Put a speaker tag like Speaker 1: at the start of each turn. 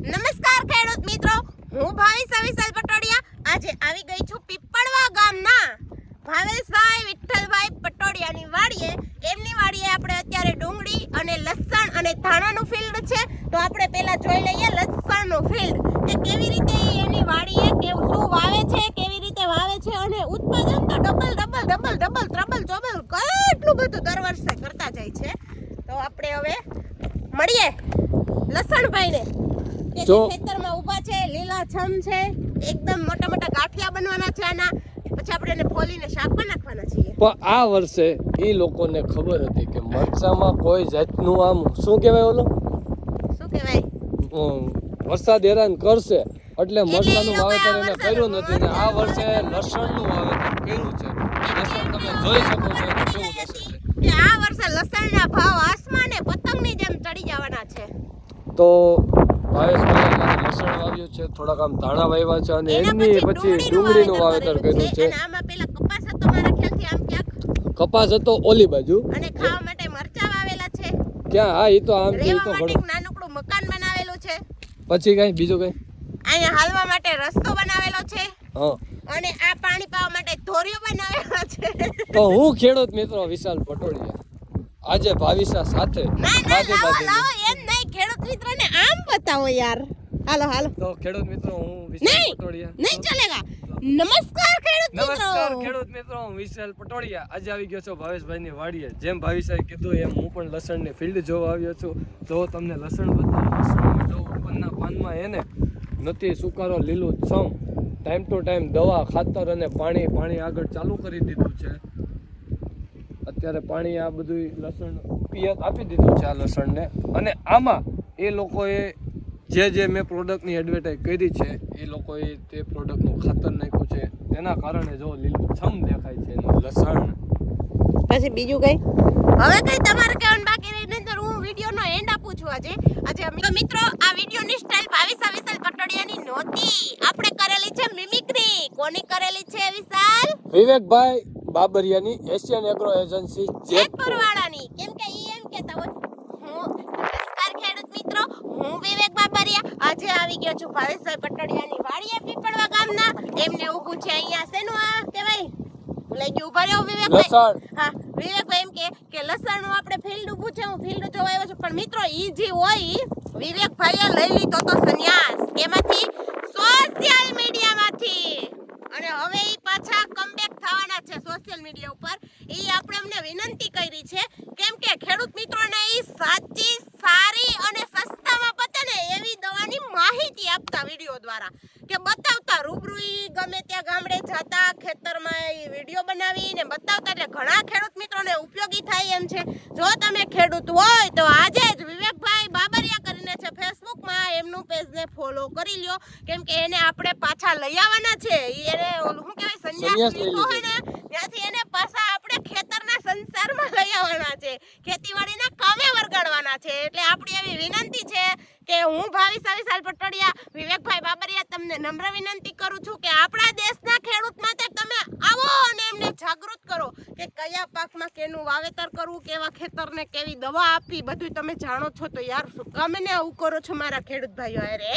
Speaker 1: નમસ્કાર ખેડૂત મિત્રો, હું ભાવિસા વિશાલ પટોડિયા આજે આવી ગઈ છું પીપળવા ગામના ભાવેશભાઈ વિઠ્ઠલભાઈ પટોડિયાની વાડીએ. એમની વાડીએ આપણે અત્યારે ડુંગળી અને લસણ અને ધાણાનું ફિલ્ડ છે. તો આપણે પહેલા જોઈ લઈએ લસણનું ફિલ્ડ કે કેવી રીતે એની વાડીએ કેવું શું વાવે છે, કેવી રીતે વાવે છે અને ઉત્પાદન તો ડબલ ચોબલ કેટલું બધું દર વર્ષે કરતા જાય છે. તો આપણે હવે મળીએ લસણભાઈને કે જે ખેતરમાં ઊભા છે, લીલાછમ છે, એકદમ મોટા મોટા ગાંઠિયા બનવાના છે આના. પછી આપણે એને ફોલીને શાકમાં નાખવાના છીએ.
Speaker 2: પણ આ વર્ષે એ લોકોને ખબર હતી કે મરચામાં કોઈ જાતનું આમ શું કહેવાય ઓલો
Speaker 1: શું કહેવાય
Speaker 2: વરસાદ હેરાન કરશે એટલે મરચાનું વાવેતર એને કર્યું નથી ને આ વર્ષે લસણનું વાવેતર કર્યું છે. લસણ તમે જોઈ શકો છો કેવું લસણ છે
Speaker 1: કે આ વર્ષે લસણના ભાવ આસમાને પતંગની જેમ ચડી જવાના છે.
Speaker 2: તો ભાવેશભાઈ લસણ વાવ્યું છે, થોડાક આમ ધાણા વાવ્યા છે અને એની પછી ડુંગળીનું વાવેતર કર્યું છે.
Speaker 1: અને આમાં પેલા કપાસ હતો મારા ખ્યાલથી આમ ક્યાંક
Speaker 2: કપાસ હતો ઓલી બાજુ
Speaker 1: અને ખાવા માટે મરચા વાવેલા છે.
Speaker 2: ક્યાં? હા એ તો આમ કે તો
Speaker 1: ઘણું નાનકડું મકાન બનાવેલું છે.
Speaker 2: પછી કઈ બીજું કઈ
Speaker 1: અહીંયા હાલવા માટે રસ્તો બનાવેલો છે.
Speaker 2: હા
Speaker 1: અને આ પાણી પાવા માટે ધોરિયો બનાવેલો છે.
Speaker 2: તો હું ખેડૂત મિત્રો વિશાલ પટોડિયા આજે ભાવિસા સાથે
Speaker 1: લાવો એમ નહીં, ખેડૂત મિત્રોને આમ બતાવો યાર. હાલો
Speaker 2: તો ખેડૂત મિત્રો હું વિશાલ પટોડિયા
Speaker 1: નહીં ચલેગા. નમસ્કાર
Speaker 2: ખેડૂત મિત્રો હું વિશાલ પટોડિયા આજે આવી ગયો છું ભાવેશભાઈની વાડીએ. જેમ ભાવિસાએ કીધું એમ હું પણ લસણની ફિલ્ડ જોવા આવ્યો છું. તો તમને લસણ બતાવું જો ઉપરના પાનમાં એને નથી સુકારો લીલું છમ ટાઈમ ટુ ટાઈમ દવા ખાતર અને પાણી આગળ ચાલુ કરી દીધું છે. અત્યારે પાણી આ બધું લસણ પિયત આપી દીધું છે આ લસણને. અને આમાં એ લોકોએ જે મેં પ્રોડક્ટની એડવર્ટાઈઝ કરી છે એ લોકોએ તે પ્રોડક્ટનું ખાતર નાખ્યું છે. તેના કારણે જો લીલું છમ દેખાય છે એનું લસણ.
Speaker 1: પછી બીજું કઈ હવે કઈ તમારે કહેવાનું બાકી રહી નહીં તો હું વિડીયોનો એન્ડ આપું છું. આજે મિત્રો આ વિડીયોની સ્ટાઇલ ભાવિસા વિશાલ પટોડિયાની નહોતી, આપણે કરેલી છે મિમિક્રી. કોની કરેલી છે વિશાલ?
Speaker 2: વિવેકભાઈ બાબરિયાની એશિયન એગ્રો એજન્સી
Speaker 1: જેતપુર વાળાની. કેમ કે ઈ એમ કહેતા હોય નમસ્કાર ખેડૂત મિત્રો, હું વિવેક બાબરિયા આજે આવી ગયો છું ભાવેશભાઈ પટોડિયાની વાડીએ પીપળવા ગામના. એમને ઊભું છે અહીંયા શેનું આ કહેવાય લઈ ગયું ઉભા રહ્યો વિવેકભાઈ. હા વિવેકભાઈ એમ કે લસણનું આપણે ફિલ્ડ ઊભું છે, હું ફિલ્ડ જોવા આવ્યો છું. પણ મિત્રો ઈ જે હોય વિવેકભાઈએ લઈ લીધો તો સંન્યાસ એમાંથી સોશિયલ મીડિયામાંથી. અને હવે ઈ પાછા કમબેક થવાના છે સોશિયલ મીડિયા ઉપર. ઈ આપણે એમને વિનંતી કરી છે કેમ કે ખેડૂત મિત્રોને ઈ સાચી સારી અને સસ્તામાં પતે ને એવી દવાની માહિતી આપતા વિડીયો દ્વારા કે બતાવતા રૂબરૂ ઈ ગમે ત્યાં ગામડે જતા ખેતરમાં ઈ વિડીયો બનાવીને બતાવતા એટલે ઘણા ખેડૂત મિત્રોને ઉપયોગી થાય એમ છે. જો તમે ખેડૂત હોય તો આજે જ વિવેકભાઈ બાબરિયા કરીને છે ફેસબુકમાં, એમનું પેજને ફોલો કરી લ્યો કેમ કે એને આપણે પાછા લઈ આવવાના છે. એને ઓલું શું કહેવાય સંન્યાસ લીધો હોય ને ત્યાંથી એને પાછા આપણે ખેતરના સંસારમાં લઈ આવવાના છે, ખેતીવાડીના કામે વરગાડવાના છે. એટલે આપણી એવી વિનંતી છે કે હું ભાવિસા વિશાલ પટોડિયા વિવેકભાઈ બાબરિયા તમને નમ્ર વિનંતી કરું છું કે આપણા દેશના ખેડૂત માટે તમે આવો અને એમને જાગૃત કરો કે કયા પાકમાં કેનું વાવેતર કરવું, કેવા ખેતરને કેવી દવા આપવી, બધું તમે જાણો છો. તો યાર શું કામ ને આવું કરો છો મારા ખેડૂત ભાઈઓ? અરે